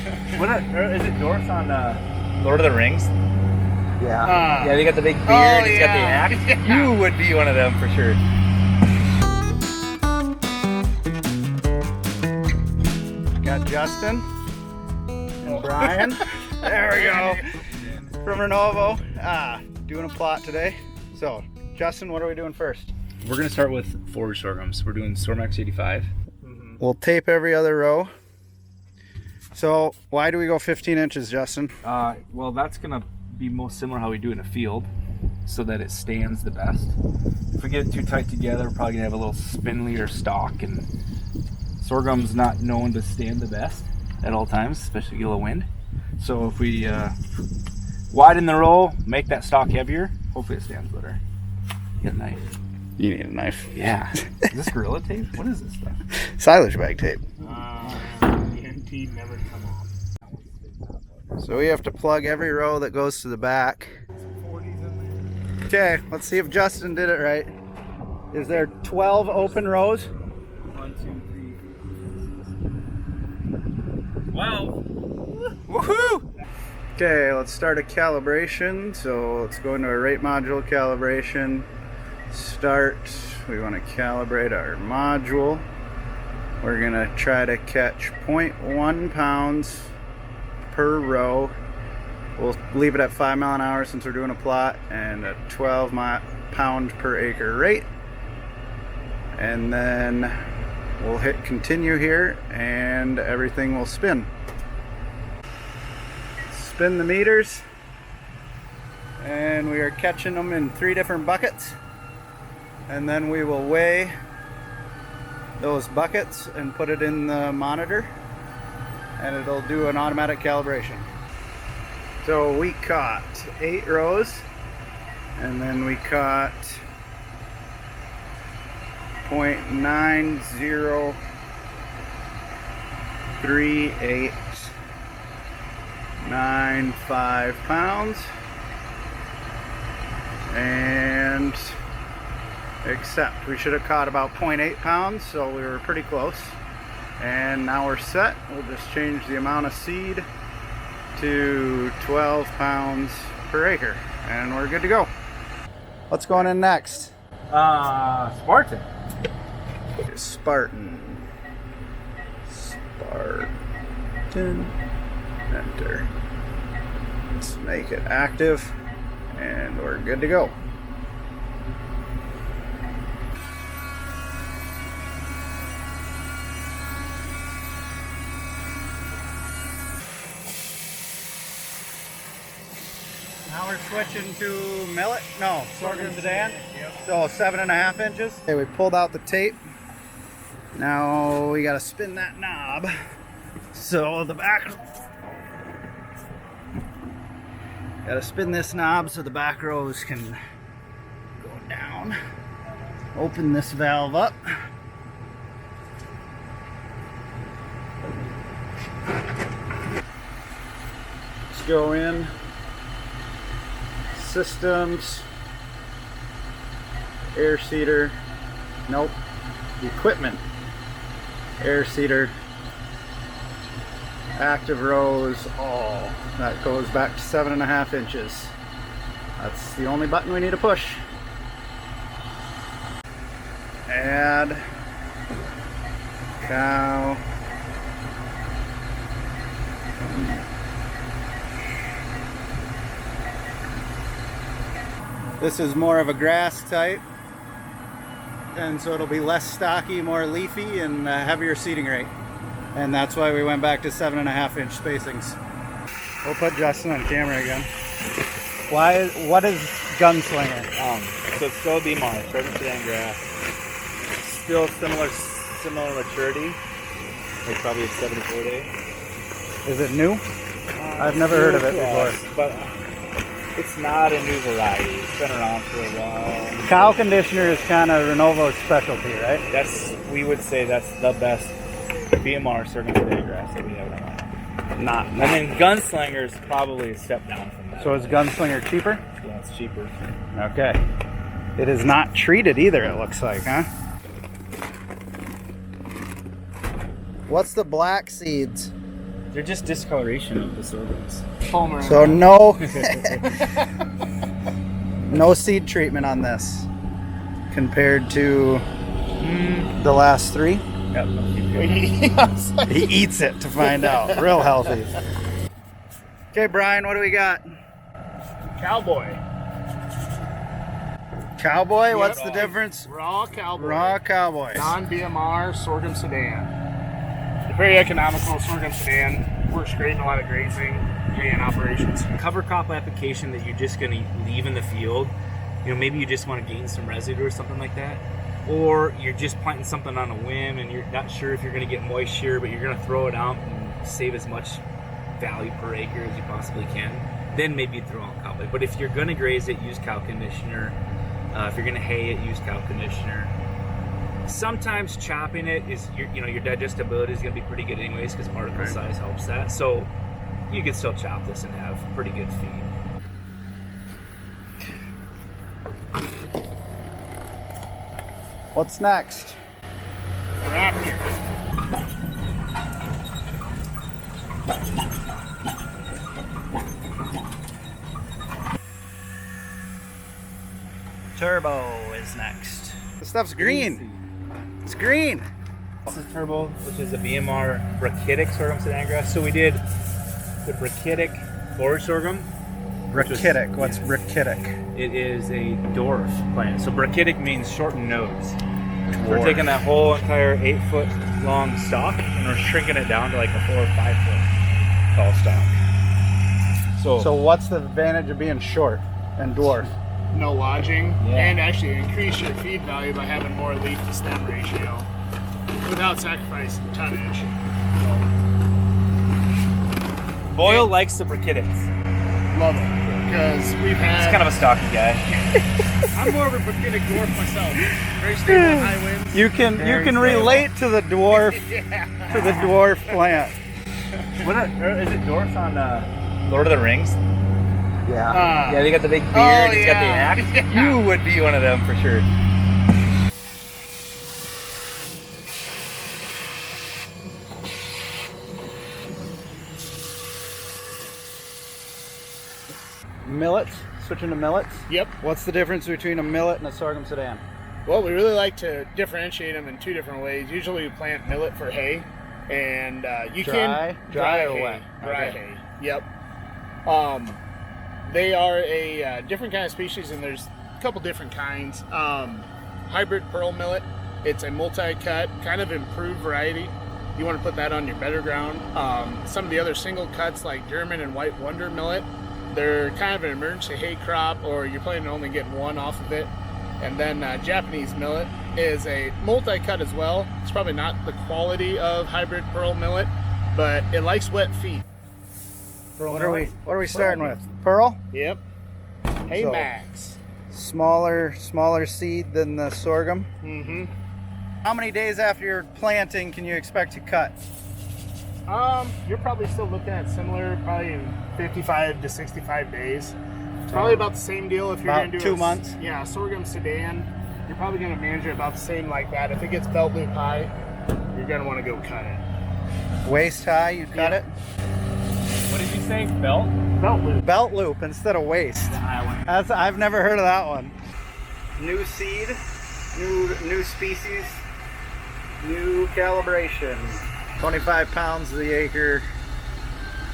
Is it Dorf on Lord of the Rings? Yeah. Yeah, they got the big beard, he's got the axe. You would be one of them for sure. Got Justin and Brian. There we go. From Renovo. Doing a plot today. So, Justin, what are we doing first? We're going to start with Forage sorghums. We're doing SorMax 85. We'll tape every other row. So, why do we go 15 inches, Justin? Well, that's going to be most similar how we do it in a field so that it stands the best. If we get it too tight together, we're probably going to have a little spindlier stalk, and sorghum's not known to stand the best at all times, especially get a little wind. So if we widen the row, make that stalk heavier, hopefully it stands better. Get a knife. You need a knife. Yeah. Is this Gorilla Tape? What is this stuff? Silage bag tape. Guaranteed never to come off. So we have to plug every row that goes to the back. Okay, let's see if Justin did it right. Is there 12 open rows? 1, 2, 3. Wow. Woohoo! Okay, let's start a calibration. So let's go into a rate module calibration. Start. We want to calibrate our module. We're gonna try to catch 0.1 pounds per row. We'll leave it at 5 mile an hour since we're doing a plot, and a 12 pound per acre rate. And then we'll hit continue here and everything will spin. Spin the meters, and we are catching them in 3 different buckets, and then we will weigh those buckets and put it in the monitor, and it'll do an automatic calibration. So we caught 8 rows, and then we caught 0.903895 pounds, and except we should have caught about 0.8 pounds, so we were pretty close. And now we're set. We'll just change the amount of seed to 12 pounds per acre, and we're good to go. What's going in next? Spartan. Spartan. Enter. Let's make it active, and we're good to go. Now we're switching to millet, sorghum sedan. So 7.5 inches. Okay, we pulled out the tape. Now we gotta spin that knob. So gotta spin this knob so the back rows can go down. Open this valve up. Let's go in. Systems, air seeder, nope, equipment, air seeder, active rows, all. That goes back to 7.5 inches. That's the only button we need to push. Add cow. This is more of a grass type, and so it'll be less stocky, more leafy, and a heavier seeding rate. And that's why we went back to 7.5 inch spacings. We'll put Justin on camera again. What is Gunslinger? So it's still DMAR, starting sedan grass. Still similar maturity, like probably a 74 day. Is it new? I've never heard of it before. But it's not a new variety. It's been around for a while. Cow conditioner is kind of Renovo's specialty, right? We would say that's the best BMR sorghum sedan grass that we have around. Not. And then Gunslinger is probably a step down from that. So is Gunslinger cheaper? Yeah, it's cheaper. Okay. It is not treated either, it looks like, huh? What's the black seeds? They're just discoloration of the sorghums. Palmer. So no, no seed treatment on this compared to the last three. Yep. He eats it to find out. Real healthy. Okay, Brian, what do we got? Cowboy. Cowboy? What's the Yep. difference? Raw cowboy. Raw Cowboy. Non-BMR sorghum sedan. They're very economical sorghum sedan. Works great in a lot of grazing and operations. Cover crop application that you're just going to leave in the field. You know, maybe you just want to gain some residue or something like that. Or you're just planting something on a whim and you're not sure if you're going to get moisture, but you're going to throw it out and save as much value per acre as you possibly can. Then maybe throw on cowboy. But if you're going to graze it, use cow conditioner. If you're going to hay it, use cow conditioner. Sometimes chopping it is, your digestibility is going to be pretty good anyways because particle size helps that. So you can still chop this and have pretty good feed. What's next? Raptor. Turbo is next. This stuff's green. It's green. This is Turbo, which is a BMR brachitic sorghum sedan grass. So we did the brachitic forage sorghum. Brachitic. What's brachitic? It is a dwarf plant. So brachitic means shortened nodes. Dwarf. We're taking that whole entire 8-foot long stalk and we're shrinking it down to like a 4 or 5 foot tall stalk. So what's the advantage of being short and dwarf? No lodging, Yeah. and actually increase your feed value by having more leaf to stem ratio without sacrificing tonnage. Boyle likes the brachitics. Love it because we've had. He's kind of a stocky guy. I'm more of a brachitic dwarf myself. Very stable in high winds. You can relate to the dwarf plant. Is it dwarf on Lord of the Rings? Yeah. Yeah, they got the big beard. He's got the yeah. axe. Yeah. You would be one of them for sure. Millets. Switching to millets. Yep. What's the difference between a millet and a sorghum sedan? Well, we really like to differentiate them in two different ways. Usually we plant millet for hay, and you Dry? can Dry or hay. wet? Dry Okay. hay. Yep. They are a different kind of species, and there's a couple different kinds. Hybrid pearl millet. It's a multi-cut, kind of improved variety. You want to put that on your better ground. Some of the other single cuts like German and White Wonder millet, they're kind of an emergency hay crop, or you're planning on only getting one off of it. And then Japanese millet is a multi-cut as well. It's probably not the quality of hybrid pearl millet, but it likes wet feet. What are we starting with? Pearl? Yep. Hey, So- Max. Smaller seed than the sorghum. Mm-hmm. How many days after your planting can you expect to cut? You're probably still looking at similar, probably in 55 to 65 days. It's probably about the same deal if you're About going to do 2 months? Yeah, sorghum sedan. You're probably going to manage it about the same like that. If it gets belt loop high, you're going to want to go cut it. Waist high, you cut Yeah. it? What did you say? Belt? Belt loop. Belt loop instead of waist. I've never heard of that one. New seed, new species, new calibration. 25 pounds to the acre,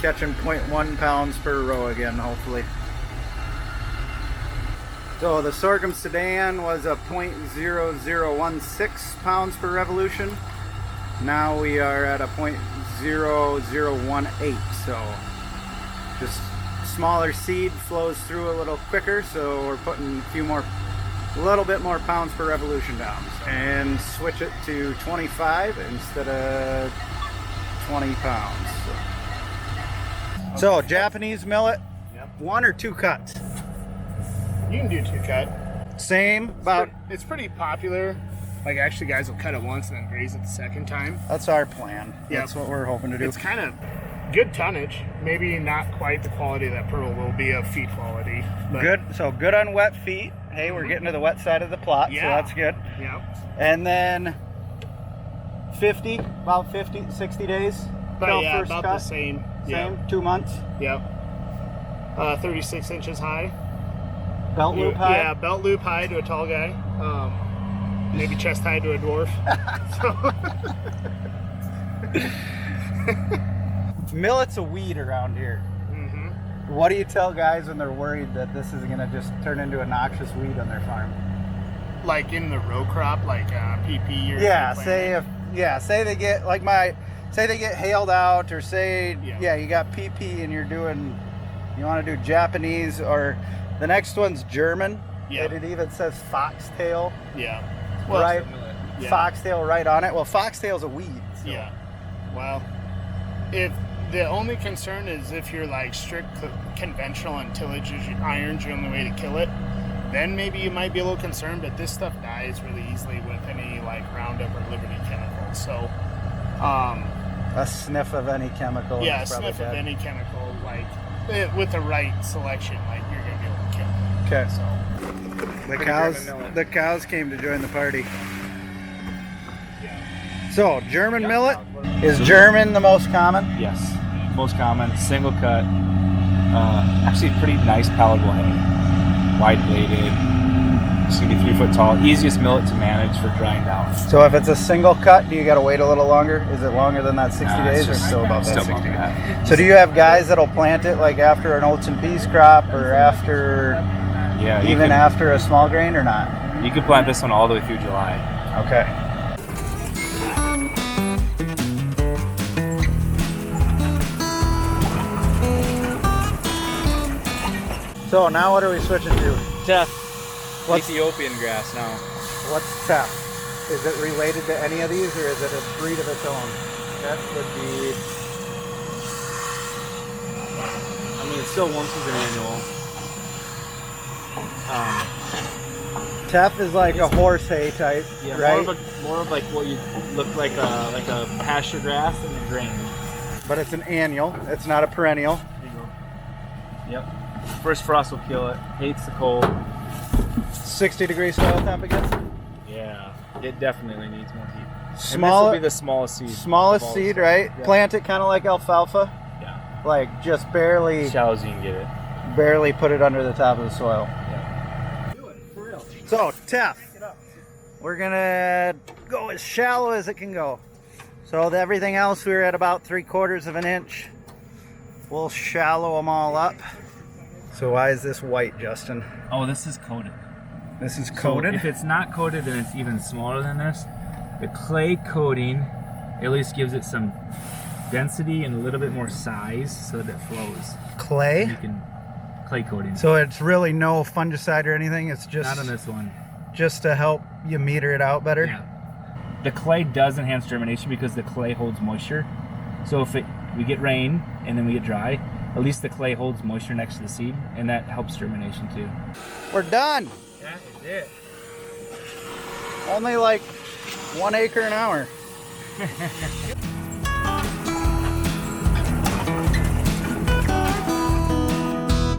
catching 0.1 pounds per row again, hopefully. So the sorghum sedan was a 0.0016 pounds per revolution. Now we are at a 0.0018, so just smaller seed flows through a little quicker, so we're putting a little bit more pounds per revolution down. And switch it to 25 instead of 20 pounds. So Japanese millet, Yep. 1 or 2 cuts? You can do 2 cut. Same, about, It's pretty popular. Like, actually, guys will cut it once and then graze it the second time. that's our plan. Yep. That's what we're hoping to do. It's kind of good tonnage. Maybe not quite the quality that pearl will be of feed quality. But Good on wet feet. Hey, we're getting to the wet side of the plot, so Yeah. that's good. Yeah. And then 60 days But till yeah, first about cut? the same. Same, 2 months. Yep. 36 inches high. Belt loop high? Yeah, belt loop high to a tall guy. Maybe chest high to a dwarf. Millet's a weed around here. Mm-hmm. What do you tell guys when they're worried that this is gonna just turn into a noxious weed on their farm? Like in the row crop, like PP or Yeah, something. say they get like say they get hailed out, or say Yeah. you got PP and you want to do Japanese, or the next one's German. Yeah. It even says foxtail. Yeah. Right. Yeah. Foxtail right on it. Well, foxtail's a weed. So. Yeah. Well, if the only concern is if you're like strict conventional and tillage is iron's your only way to kill it, then maybe you might be a little concerned. But this stuff dies really easily with any like Roundup or Liberty chemicals. So, a sniff of any chemical. yeah, a is probably sniff of dead. any chemical, like with the right selection, like you're gonna be able to kill it. Okay. So The cows came to join the party. So German millet is German the most common? Yes, most common, single cut. Actually, pretty nice palatable hay. Wide bladed. It's gonna be 3 foot tall. Easiest millet to manage for drying down. So if it's a single cut, do you got to wait a little longer? Is it longer than that 60 days, or It's still about that? still 60 about days? that. So do you have guys that'll plant it like after an oats and peas crop, or after Yeah, you even can, after a small grain, or not? you can plant this one all the way through July. Okay. So now what are we switching to? Teff. What's- Ethiopian grass now. What's Teff? Is it related to any of these, or is it a breed of its own? Teff would be. I mean, it still once is an annual. Teff is like a horse hay type, Yeah, right? more of like what you look like a pasture grass and a grain. But it's an annual. It's not a perennial. Yep. First frost will kill it. Hates the cold. 60-degree soil temp again. Yeah, it definitely needs more heat. And this Small, will be the smallest seed. smallest seed, right? Yeah. Plant it kind of like alfalfa. Yeah. Like just barely Shallow as you can get it. put it under the top of the soil. Yeah. So, Teff. We're gonna go as shallow as it can go. So everything else we were at about 3/4 of an inch. We'll shallow them all up. So why is this white, Justin? Oh, this is coated. This is So coated? if it's not coated, then it's even smaller than this. The clay coating at least gives it some density and a little bit more size so that it flows. Clay? You can clay coating. So it's really no fungicide or anything? It's just Not on this one. just to help you meter it out better? Yeah. The clay does enhance germination because the clay holds moisture. So if we get rain and then we get dry, at least the clay holds moisture next to the seed, and that helps germination too. We're done. Yeah, it did. Only like 1 acre an hour.